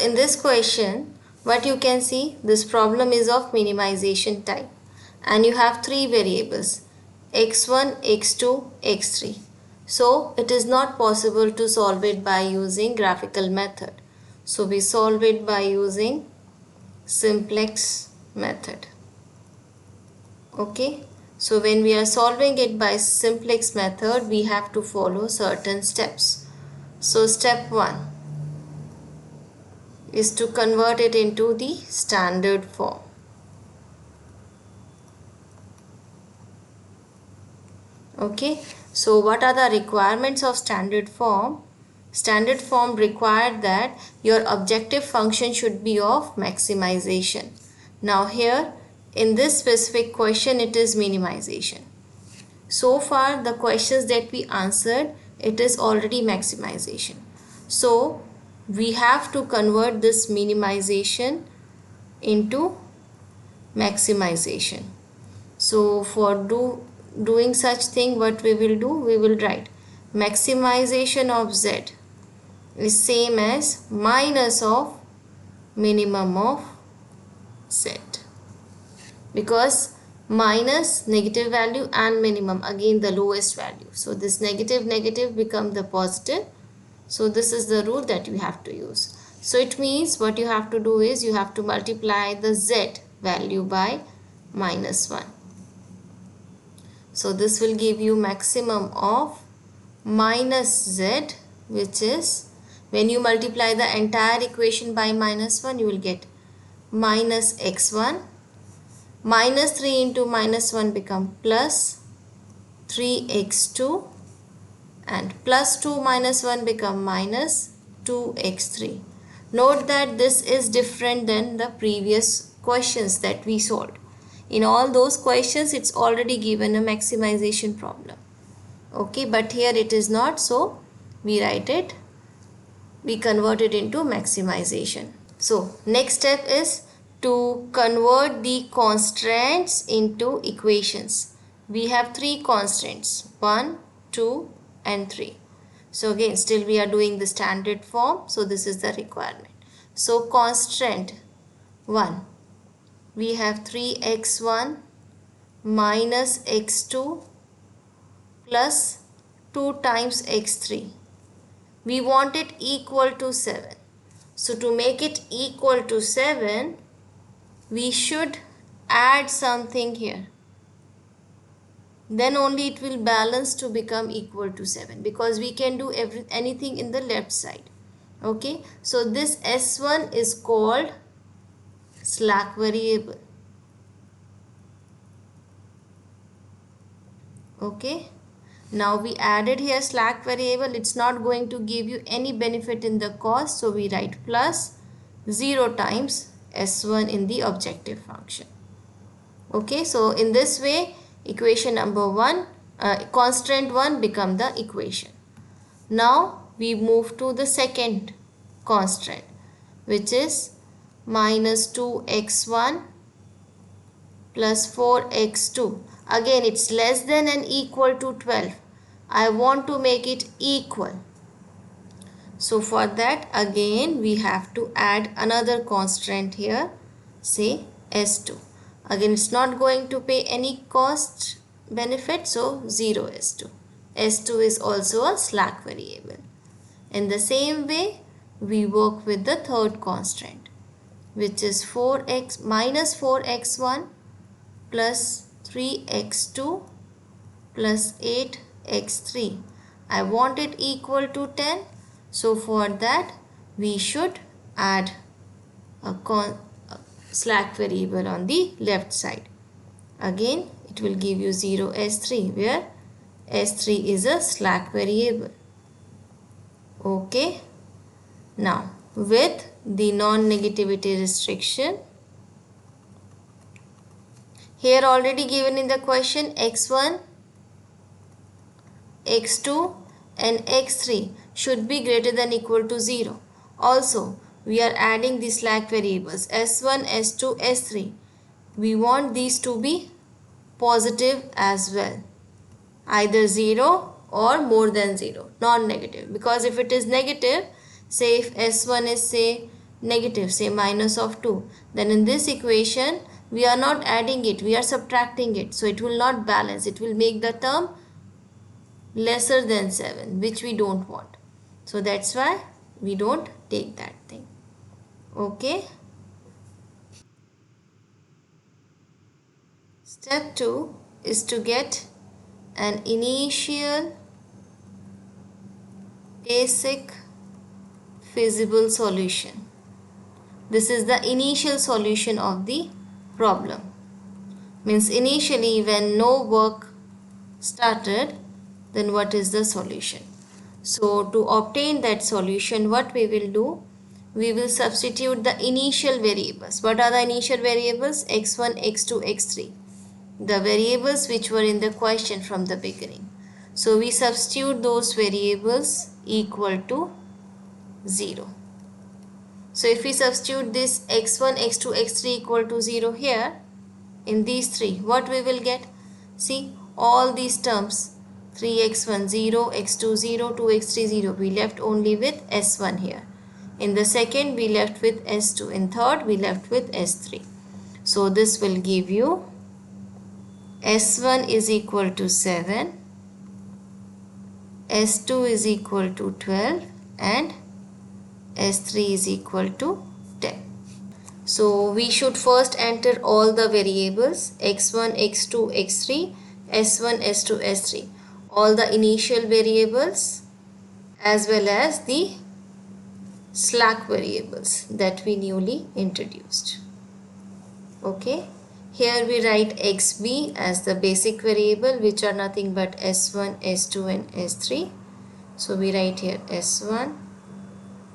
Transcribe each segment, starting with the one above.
in this question, what you can see, this problem is of minimization type and you have three variables x1, x2, x3. So it is not possible to solve it by using graphical method. So we solve it by using simplex method. Okay. So when we are solving it by simplex method, we have to follow certain steps. So step 1 is to convert it into the standard form. Okay, so what are the requirements of standard form? Standard form required that your objective function should be of maximization. Now here in this specific question it is minimization. So far the questions that we answered, it is already maximization. So we have to convert this minimization into maximization. So for doing such thing, what we will do, we will write maximization of z is same as minus of minimum of z, because minus negative value and minimum again the lowest value. So this negative become the positive. So this is the rule that you have to use. So it means what you have to do is you have to multiply the z value by -1. So this will give you maximum of minus z, which is when you multiply the entire equation by -1, you will get minus x1. Minus 3 into -1 become plus 3x2 and plus 2 minus 1 become minus 2x3. Note that this is different than the previous questions that we solved. In all those questions it's already given a maximization problem. Okay, but here it is not, so we write it, we convert it into maximization. So next step is to convert the constants into equations. We have three constants, 1, 2 and 3. So again still we are doing the standard form, so this is the requirement. So constant 1, we have 3x1 minus x2 plus 2 times x3. We want it equal to 7. So to make it equal to 7, we should add something here. Then only it will balance to become equal to 7, because we can do anything in the left side. Okay, so this s1 is called slack variable. Okay, now we added here slack variable. It's not going to give you any benefit in the cost, so we write plus 0 times s1 in the objective function. Okay, so in this way equation number 1, constant 1 become the equation. Now we move to the second constant, which is minus 2x1 plus 4x2. Again it's less than and equal to 12. I want to make it equal. So for that again we have to add another constant here, say s2. Again it's not going to pay any cost benefit, so 0 s2. s2 is also a slack variable. In the same way we work with the third constant, which is 4x minus 4x1 plus 3x2 plus 8x3. I want it equal to 10. So for that we should add a slack variable on the left side. Again it will give you 0 s3, where s3 is a slack variable. Okay, now with the non-negativity restriction, here already given in the question x1, x2 and x3 should be greater than equal to 0. Also we are adding the slack variables s1, s2, s3. We want these to be positive as well, either 0 or more than 0, non-negative, because if it is negative, say if s1 is say negative, say minus of 2, then in this equation we are not adding it, we are subtracting it, so it will not balance, it will make the term lesser than 7, which we don't want. So that's why we don't take that thing. Okay. Step 2 is to get an initial basic feasible solution. This is the initial solution of the problem. Means initially when no work started, then what is the solution? So to obtain that solution, what we will do? We will substitute the initial variables. What are the initial variables? x1, x2, x3. The variables which were in the question from the beginning. So we substitute those variables equal to 0. So if we substitute this x1, x2, x3 equal to 0 here, in these three, what we will get? See, all these terms, 3x1 0, x2 0, 2x3 0, we left only with s1 here. In the second, we left with s2. In third, we left with s3. So this will give you s1 is equal to 7, s2 is equal to 12, and s3 is equal to 10. So we should first enter all the variables x1, x2, x3, s1, s2, s3. All the initial variables as well as the slack variables that we newly introduced. Okay. Here we write xb as the basic variable, which are nothing but s1, s2 and s3. So we write here s1,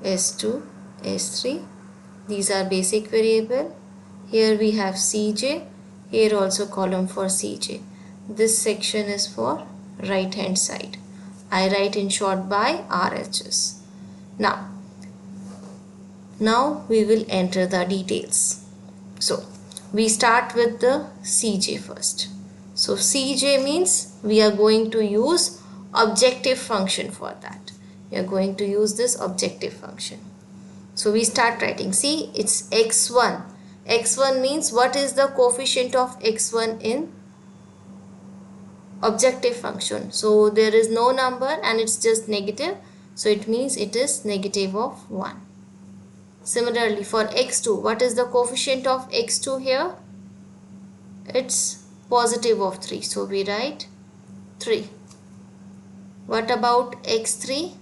s2, s3. These are basic variable. Here we have cj. Here also column for cj. This section is for right hand side. I write in short by RHS. Now we will enter the details. So we start with the cj first. So cj means we are going to use objective function for that. We are going to use this objective function. So we start writing. See, it's x1. x1 means what is the coefficient of x1 in objective function? So there is no number and it's just negative. So it means it is negative of 1. Similarly for x2, what is the coefficient of x2 here? It's positive of 3. So we write 3. What about x3?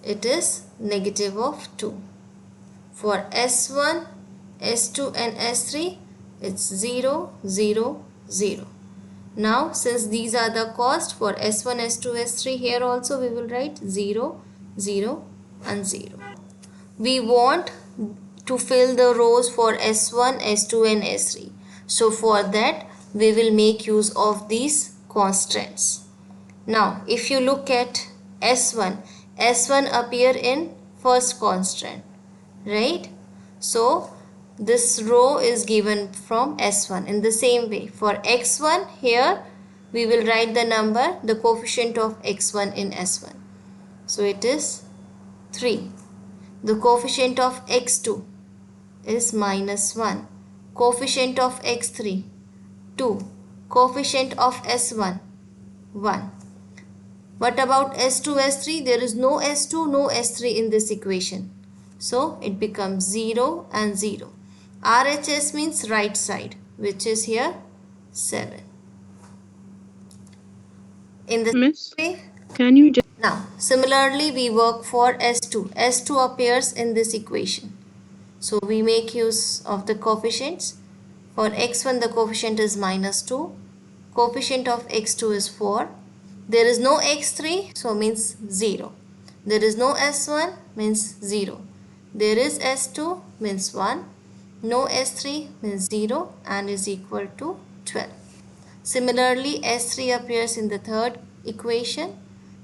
It is negative of 2. For S1, S2 and S3, it's 0, 0, 0. Now since these are the cost, for S1, S2, S3, here also we will write 0, 0 and 0. We want to fill the rows for S1, S2 and S3. So for that we will make use of these constants. Now if you look at S1, S1 appear in first constant, right? So this row is given from S1. In the same way, for x1 here we will write the number, the coefficient of x1 in S1. So it is 3. The coefficient of x2 is -1. Coefficient of x3 2. Coefficient of S1 1. What about S2, S3? There is no S2, no S3 in this equation. So it becomes 0 and 0. RHS means right side, which is here 7. In the Miss, way, can you just now similarly we work for S2. S2 appears in this equation. So we make use of the coefficients. For x1 the coefficient is -2. Coefficient of x2 is 4. There is no x3, so means 0. There is no s1, means 0. There is s2, means 1. No s3 means 0 and is equal to 12. Similarly, s3 appears in the third equation.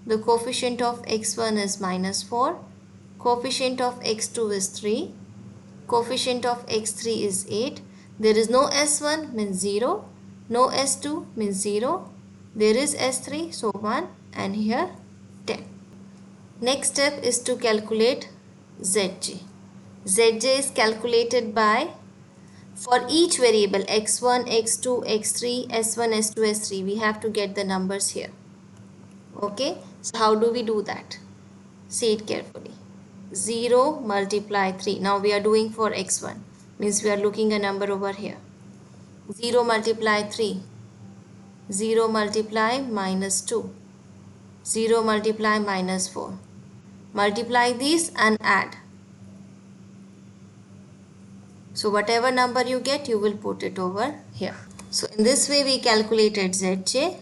The coefficient of x1 is -4. Coefficient of x2 is 3. Coefficient of x3 is 8. There is no s1 means 0. No s2 means 0. There is s3, so 1, and here 10. Next step is to calculate Zj. Zj is calculated by, for each variable x1, x2, x3, s1, s2, s3, we have to get the numbers here. Okay, so how do we do that? See it carefully. 0 multiply 3. Now we are doing for x1, means we are looking a number over here. 0 multiply 3, 0 multiply minus 2, 0 multiply minus 4. Multiply these and add. So whatever number you get, you will put it over here. So in this way we calculated Zj.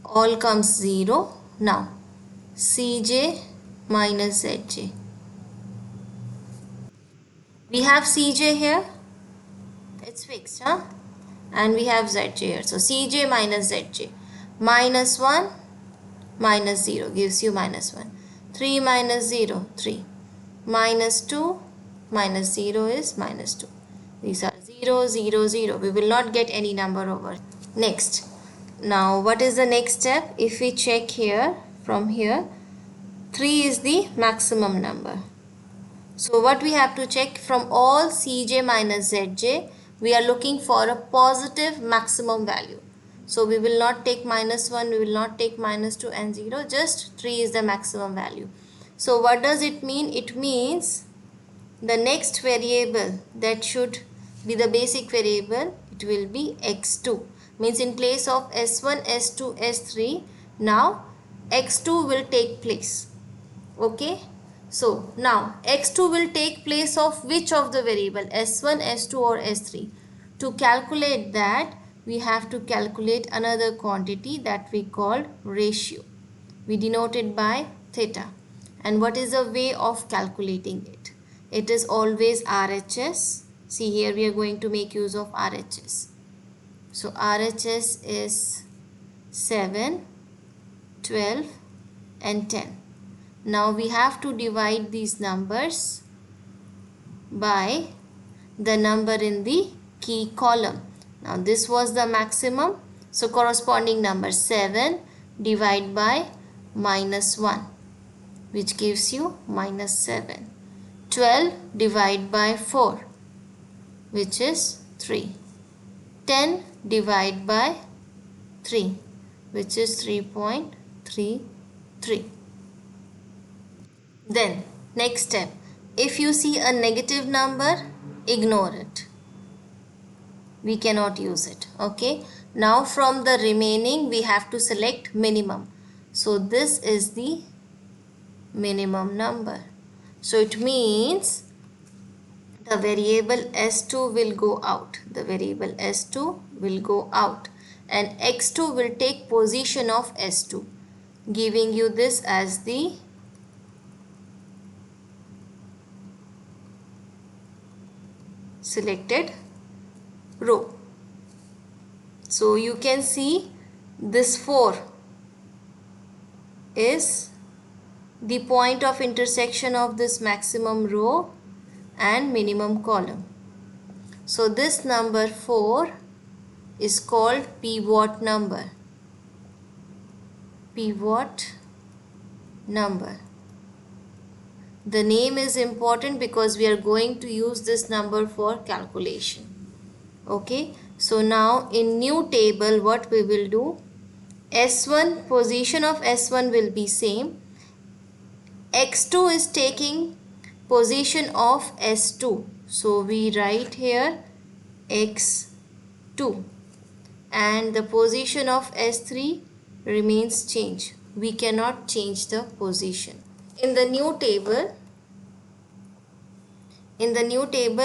All comes 0. Now Cj minus Zj. We have Cj here. It's fixed, huh? And we have Zj here. So Cj minus Zj. Minus 1 minus 0 gives you minus 1. 3 minus 0, 3. Minus 2 minus 0 is minus 2. These are 0, 0, 0. We will not get any number over. Next. Now what is the next step? If we check here, from here, 3 is the maximum number. So what we have to check, from all Cj minus Zj, we are looking for a positive maximum value. So we will not take minus 1, we will not take minus 2 and 0, just 3 is the maximum value. So what does it mean? It means the next variable that should be the basic variable, it will be x2. Means in place of s1, s2, s3, now x2 will take place. Okay. So now x2 will take place of which of the variable, s1, s2 or s3. To calculate that, we have to calculate another quantity that we call ratio. We denote it by theta. And what is the way of calculating it? It is always RHS. See, here we are going to make use of RHS. So RHS is 7, 12 and 10. Now we have to divide these numbers by the number in the key column. Now this was the maximum. So corresponding number 7 divided by minus 1, which gives you minus 7. 12 divided by 4, which is 3. 10 divided by 3, which is 3.33. Then next step, if you see a negative number, ignore it. We cannot use it. Okay. Now from the remaining, we have to select minimum. So this is the minimum number. So it means the variable s2 will go out. The variable s2 will go out. And x2 will take position of s2, giving you this as the selected row. So you can see this 4 is the point of intersection of this maximum row and minimum column. So this number 4 is called pivot number. Pivot number. The name is important because we are going to use this number for calculation. Okay. So now in new table, what we will do, S1, position of S1 will be same. X2 is taking position of S2. So we write here X2. And the position of S3 remains changed. We cannot change the position. In the new table,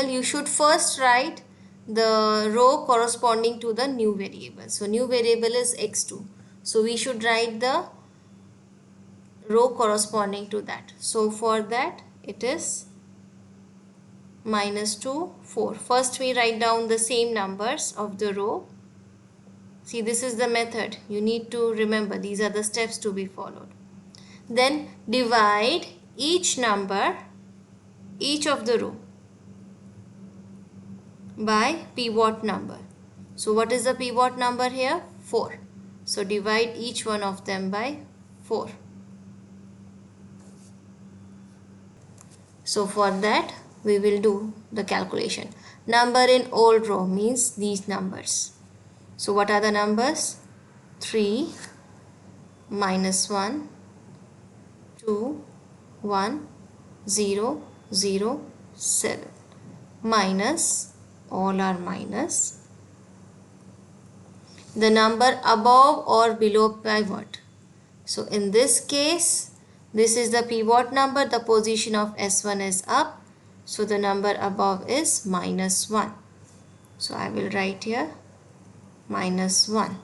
you should first write the row corresponding to the new variable. So new variable is x2. So we should write the row corresponding to that. So for that, it is -2, 4. First we write down the same numbers of the row. See, this is the method. You need to remember, these are the steps to be followed. Then divide each number, each of the row, by pivot number. So what is the pivot number here? 4. So divide each one of them by 4. So for that we will do the calculation. Number in old row means these numbers. So what are the numbers? 3, minus 1, 2, 1, 0, 0, 7. Minus, all are minus, the number above or below pivot. So in this case, this is the pivot number, the position of S1 is up. So the number above is minus 1. So I will write here minus 1.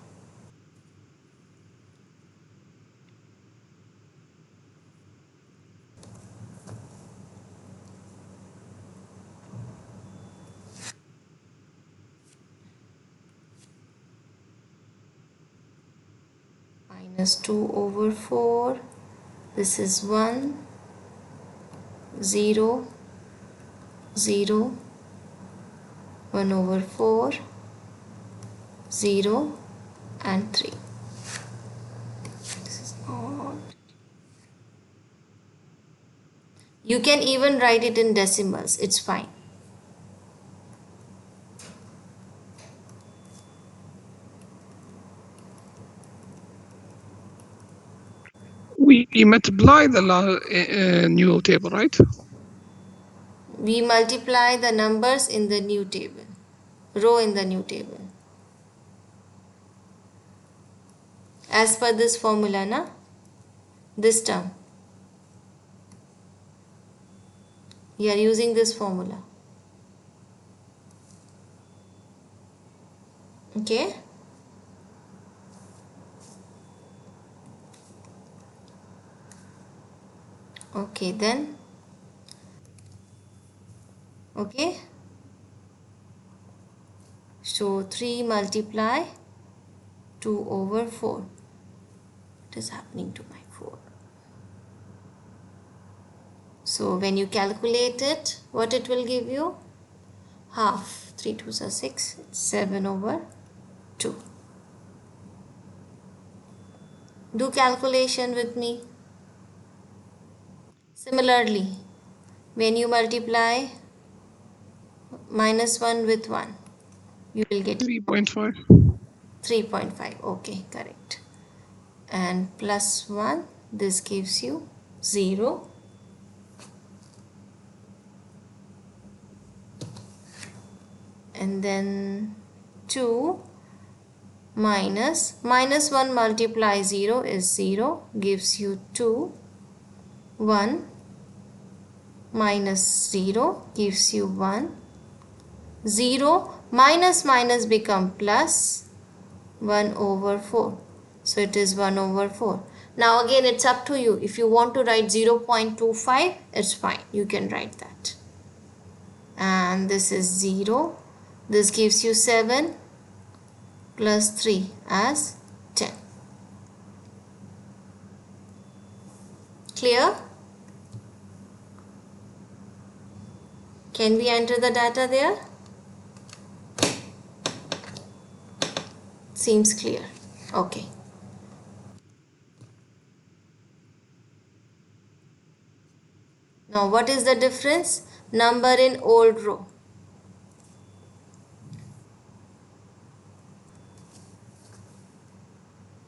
Minus 2 over 4. This is 1, 0, 0, 1 over 4, 0 and 3. This is not. You can even write it in decimals, it's fine. We multiply the new table, right? We multiply the numbers in the new table, row in the new table. As per this formula, na? This term. You are using this formula. Okay? Okay, then. Okay? So 3 multiply 2 over 4. What is happening to my 4? So when you calculate it, what it will give you? Half. 3 2s are 6. It's 7 over 2. Do calculation with me. Similarly, when you multiply minus 1 with 1, you will get 3.5. 3.5. Okay, correct. And plus 1, this gives you 0. And then 2 minus 1 multiply 0 is 0, gives you 2. 1 minus 0 gives you 1. 0 minus minus become plus 1 over 4. So it is 1 over 4. Now again it's up to you. If you want to write 0.25, it's fine. You can write that. And this is 0. This gives you 7 plus 3 as 10. Clear? Can we enter the data there? Seems clear. Okay. Now what is the difference? Number in old row.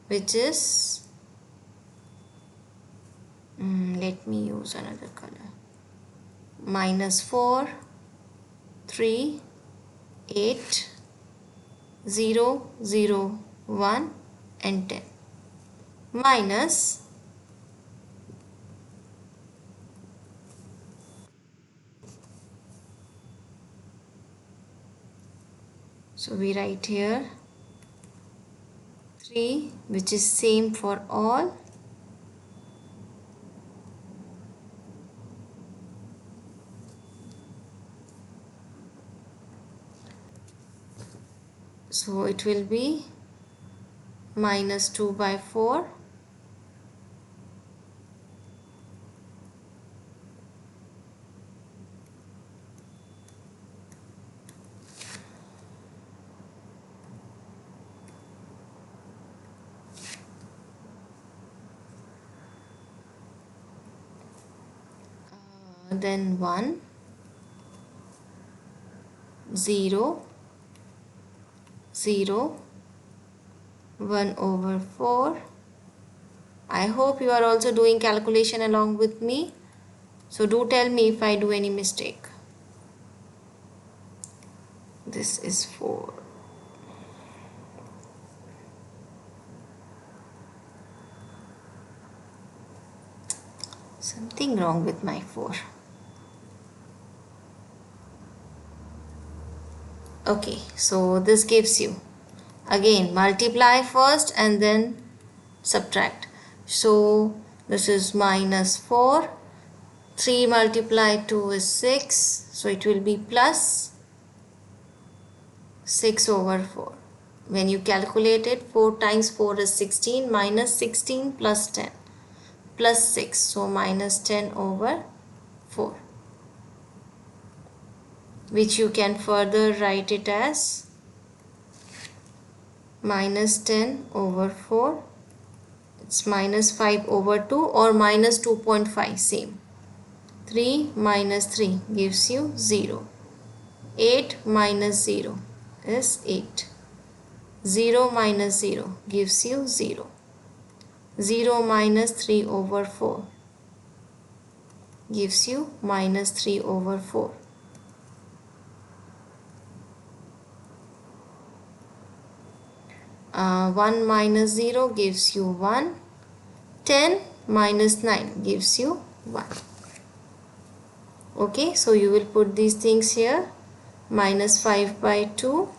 Which is, let me use another color. Minus 4, 3, 8, 0, 0, 1 and 10. Minus so we write here 3, which is same for all. So it will be minus 2 by 4. then 1, 0, 0, 1 over 4. I hope you are also doing calculation along with me. So do tell me if I do any mistake. This is 4. Something wrong with my 4. Okay, so this gives you, again multiply first and then subtract. So this is minus 4. 3 multiplied 2 is 6. So it will be plus 6 over 4. When you calculate it, 4 times 4 is 16, minus 16 plus 10 plus 6. So minus 10 over 4, which you can further write it as minus 10 over 4. It's minus 5 over 2 or minus 2.5, same. 3 minus 3 gives you 0. 8 minus 0 is 8. 0 minus 0 gives you 0. 0 minus 3 over 4 gives you minus 3 over 4. Uh, 1 minus 0 gives you 1. 10 minus 9 gives you 1. Okay, so you will put these things here. Minus 5 by 2.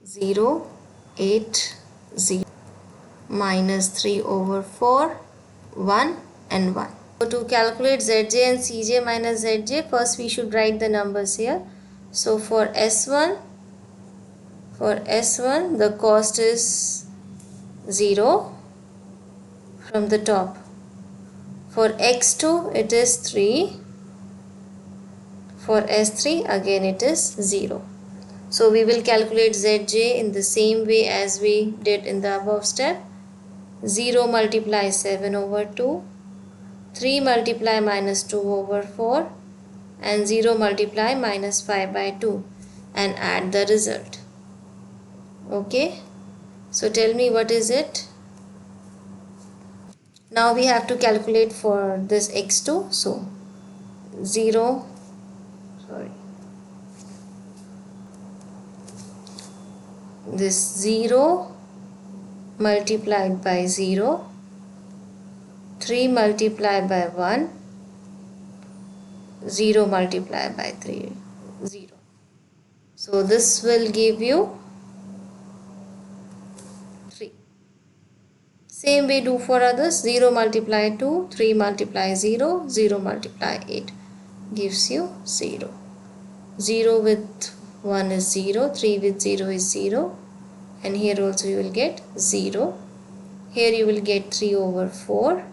0, 8, 0. Minus 3 over 4, 1 and 1. So to calculate Zj and Cj minus Zj, first we should write the numbers here. So for S1, the cost is 0 from the top. For X2 it is 3. For S3 again it is 0. So we will calculate Zj in the same way as we did in the above step. 0 multiply 7 over 2, 3 multiply minus 2 over 4 and 0 multiply minus 5 by 2 and add the result. Okay, so tell me what is it? Now we have to calculate for this x2. So 0, this 0 multiplied by 0, 3 multiplied by 1, 0 multiplied by 3, 0. So this will give you 3. Same way do for others. 0 multiply 2, 3 multiply 0, 0 multiply 8 gives you 0. 0 with 1 is 0, 3 with 0 is 0, and here also you will get 0. Here you will get 3 over 4.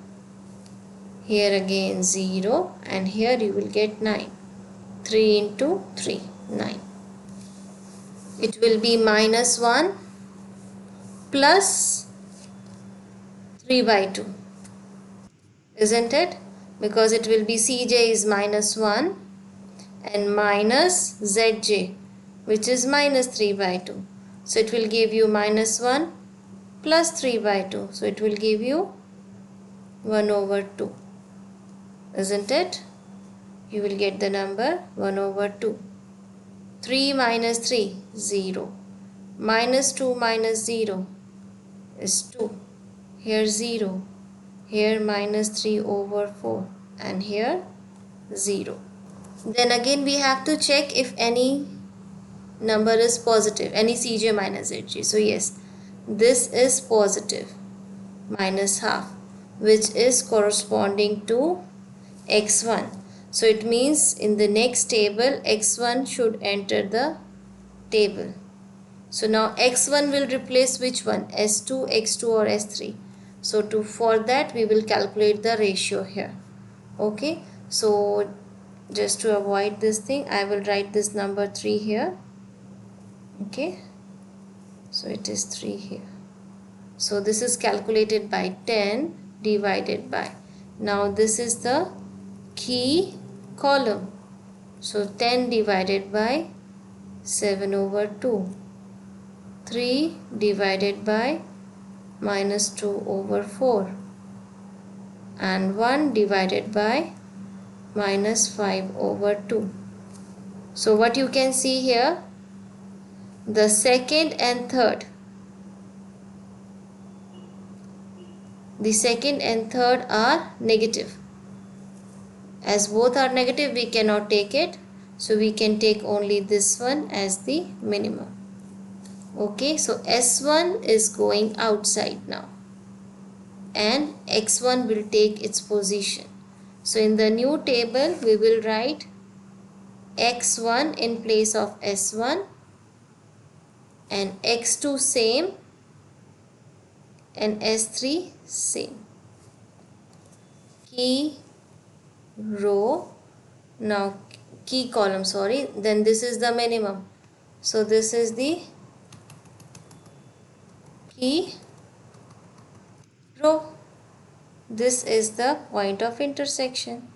Here again 0, and here you will get 9. 3 into 3, 9. It will be minus 1 plus 3 by 2. Isn't it? Because it will be Cj is minus 1 and minus Zj, which is minus 3 by 2. So it will give you minus 1 plus 3 by 2. So it will give you 1 over 2. Isn't it? You will get the number 1 over 2. 3 minus 3, 0. Minus 2 minus 0 is 2. Here 0. Here minus 3 over 4. And here 0. Then again we have to check if any number is positive, any Cj minus Zj. So yes, this is positive, minus half, which is corresponding to x1. So it means in the next table x1 should enter the table. So now x1 will replace which one? S2, x2 or s3. So for that we will calculate the ratio here. Okay, so just to avoid this thing, I will write this number 3 here. Okay, so it is 3 here. So this is calculated by 10. divided by. Now this is the key column. So 10 divided by 7 over 2. 3 divided by minus 2 over 4. And 1 divided by minus 5 over 2. So what you can see here, the second and third. The second and third are negative. As both are negative, we cannot take it. So we can take only this one as the minimum. Okay, so S1 is going outside now. And X1 will take its position. So in the new table, we will write X1 in place of S1 and X2 same and S3 same. Key row, now key column, sorry, then this is the minimum. So this is the key row. This is the point of intersection.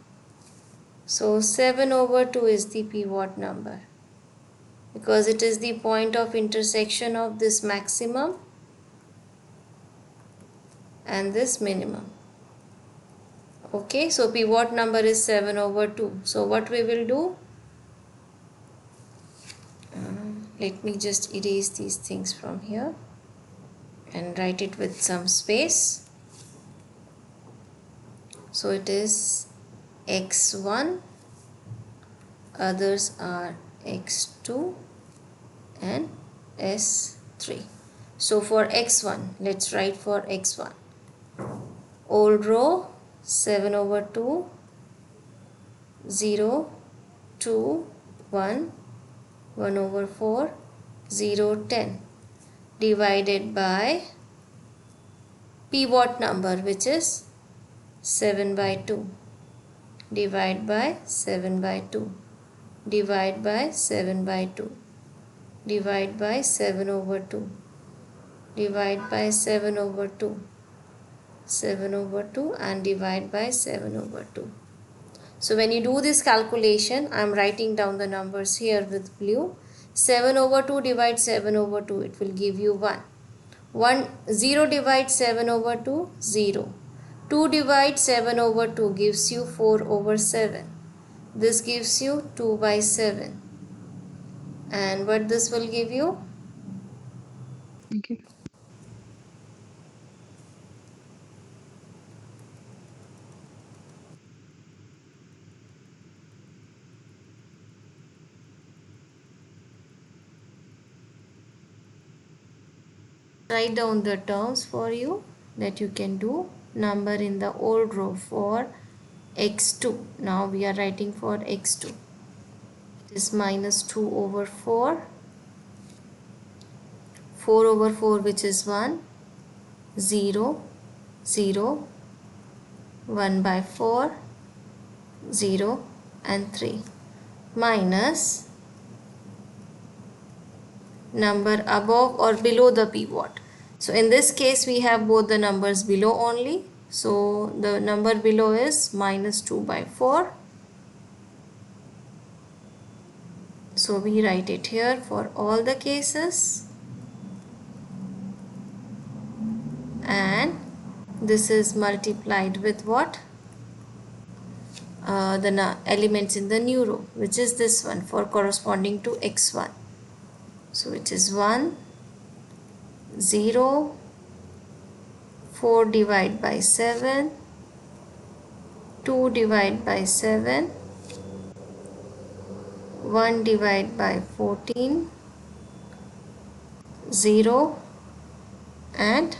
So 7 over 2 is the pivot number because it is the point of intersection of this maximum and this minimum. Okay, so pivot number is 7 over 2. So what we will do, let me just erase these things from here and write it with some space. So it is x1, others are x2 and s3. So for x1, let's write for x1. Old row 7 over 2, 0, 2, 1, 1 over 4, 0, 10 divided by pivot number which is 7 by 2. Divide by 7 by 2. Divide by 7 by 2. Divide by 7 over 2. Divide by 7 over 2. 7 over 2 and divide by 7 over 2. So when you do this calculation, I am writing down the numbers here with blue. 7 over 2 divides 7 over 2, it will give you 1. 0 divides 7 over 2, 0. 2 divides 7 over 2 gives you 4 over 7. This gives you 2 by 7. And what this will give you? Okay. Write down the terms for you that you can do. Number in the old row for x2. Now we are writing for x2. It is minus 2 over 4. 4 over 4 which is 1. 0, 0, 1 by 4, 0 and 3. Minus number above or below the pivot. So in this case we have both the numbers below only. So the number below is minus 2 by 4. So we write it here for all the cases. And this is multiplied with what? The elements in the new row, which is this one for corresponding to x1. So it is 1, 0, 4 divided by 7, 2 divided by 7, 1 divided by 14, 0 and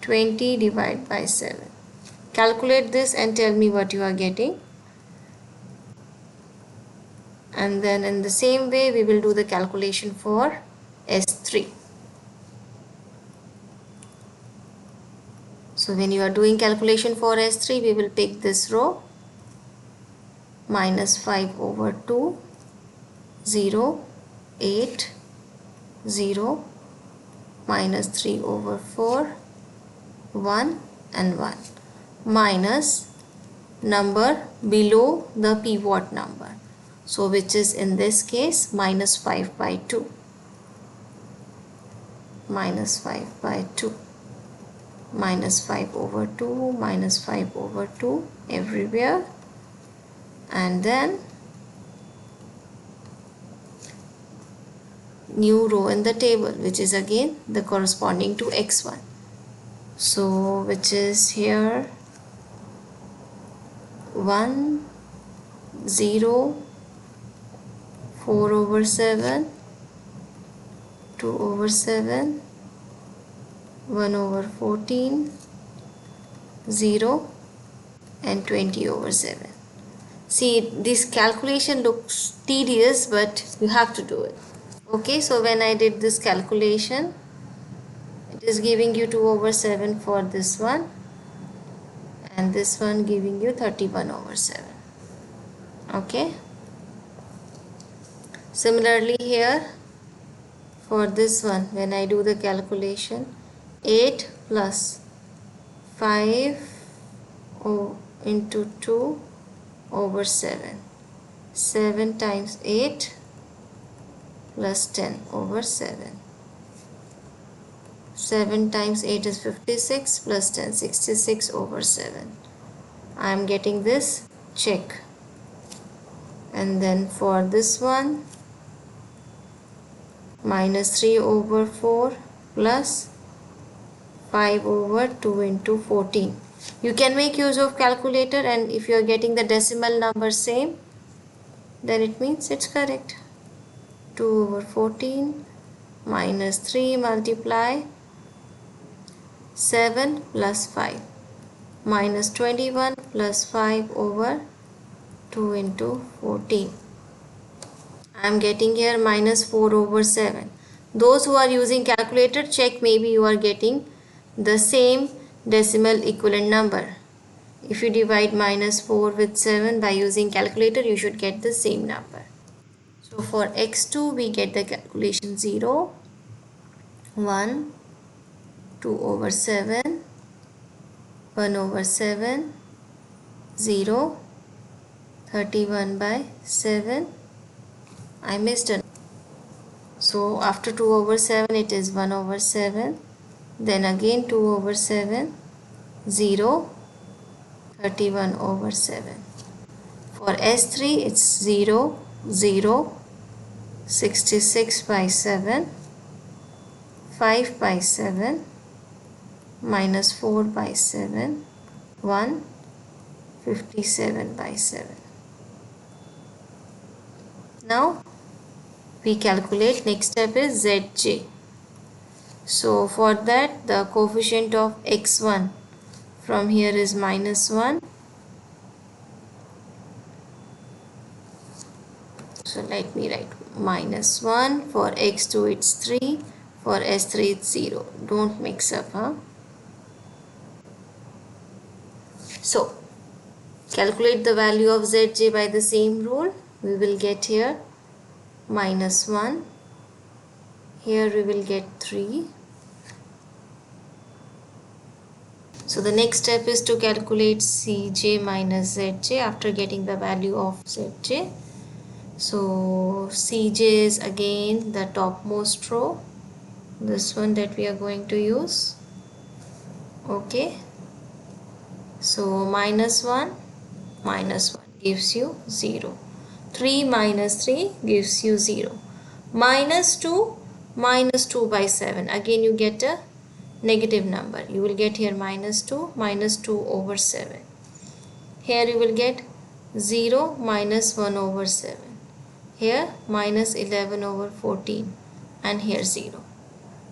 20 divided by 7. Calculate this and tell me what you are getting. And then in the same way we will do the calculation for S3. So when you are doing calculation for S3, we will pick this row, minus 5 over 2, 0, 8, 0, minus 3 over 4, 1 and 1 minus number below the pivot number. So which is in this case minus 5 by 2. Minus 5 by 2. Minus 5 over 2. Minus 5 over 2 everywhere. And then new row in the table, which is again the corresponding to x1. So which is here 1, 0, 4 over 7, 2 over 7, 1 over 14, 0 and 20 over 7. See, this calculation looks tedious, but you have to do it. Okay, so when I did this calculation, it is giving you 2 over 7 for this one, and this one giving you 31 over 7. Okay. Similarly here, for this one, when I do the calculation, 8 plus 5 into 2 over 7. 7 times 8 plus 10 over 7. 7 times 8 is 56 plus 10, 66 over 7. I am getting this, check. And then for this one, minus 3 over 4 plus 5 over 2 into 14. You can make use of calculator, and if you are getting the decimal number same, then it means it's correct. 2 over 14 minus 3 multiply 7 plus 5 minus 21 plus 5 over 2 into 14. I am getting here minus 4 over 7. Those who are using calculator, check, maybe you are getting the same decimal equivalent number. If you divide minus 4 with 7 by using calculator, you should get the same number. So for x2 we get the calculation 0, 1, 2 over 7, 1 over 7, 0, 31 by 7. I missed it. So after 2 over 7 it is 1 over 7, then again 2 over 7, 0, 31 over 7. For S3 it's 0, 0, 66 by 7, 5 by 7, minus 4 by 7, 1, 57 by 7. Now we calculate, next step is Zj. So for that the coefficient of x1 from here is minus 1. So let me write minus 1. For x2 it's 3. For s3 it's 0. Don't mix up, huh? So calculate the value of Zj by the same rule. We will get here minus 1. Here we will get 3. So the next step is to calculate Cj minus Zj after getting the value of Zj. So Cj is again the topmost row, this one that we are going to use. Okay. So minus 1 gives you 0. 3 minus 3 gives you 0. Minus 2 by 7. Again you get a negative number. You will get here minus 2 over 7. Here you will get 0 minus 1 over 7. Here minus 11 over 14. And here 0.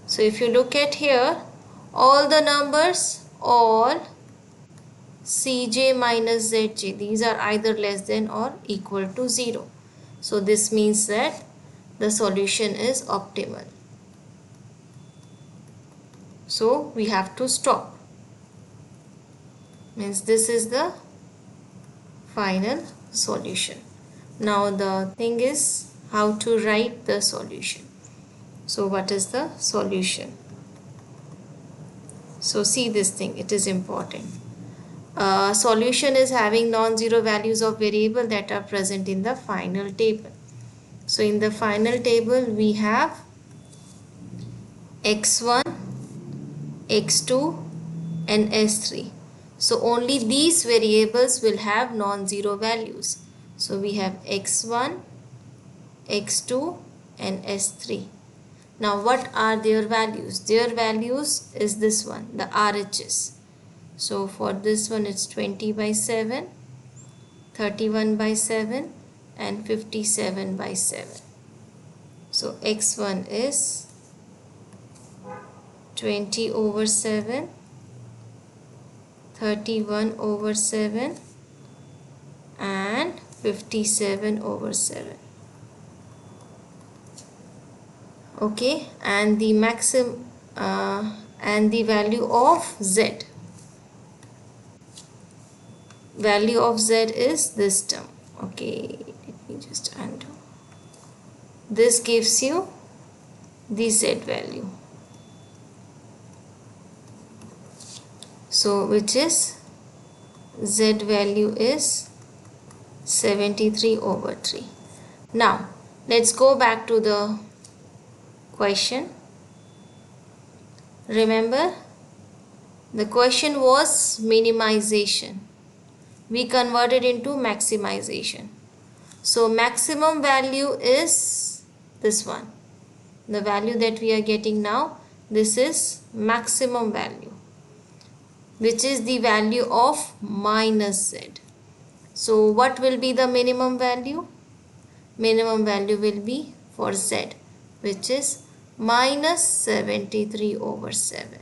So if you look at here, all the numbers, all Cj minus Zj, these are either less than or equal to 0. So this means that the solution is optimal. So we have to stop. Means this is the final solution. Now the thing is how to write the solution. So what is the solution? So see this thing, it is important. Solution is having non-zero values of variable that are present in the final table. So in the final table we have x1, x2 and s3. So only these variables will have non-zero values. So we have x1, x2 and s3. Now what are their values? Their values is this one, the RHS. So for this one it's 20 by 7, 31 by 7 and 57 by 7. So x1 is 20 over 7, 31 over 7 and 57 over 7. Okay, and the and the value of z. Value of z is this term. Okay, let me just undo. This gives you the z value. So which is z value is 73 over 3. Now let's go back to the question. Remember, the question was minimization. We converted into maximization. So maximum value is this one. The value that we are getting now, this is maximum value, which is the value of minus z. So what will be the minimum value? Minimum value will be for z, which is minus 73 over 7.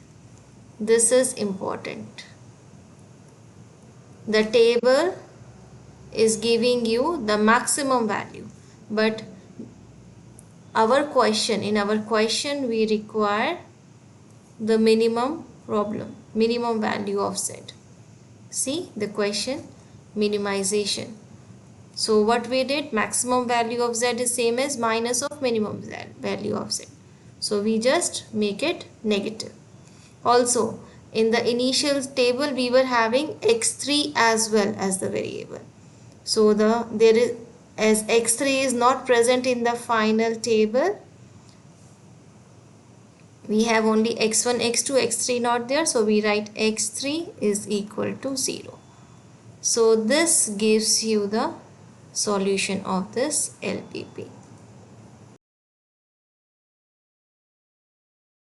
This is important. The table is giving you the maximum value, but in our question we require the minimum value of z. See the question, minimization. So what we did, maximum value of z is same as minus of minimum value of z. So we just make it negative. Also, in the initial table we were having x3 as well as the variable. So as x3 is not present in the final table, we have only x1, x2, x3 not there. So we write x3 is equal to 0. So this gives you the solution of this LPP.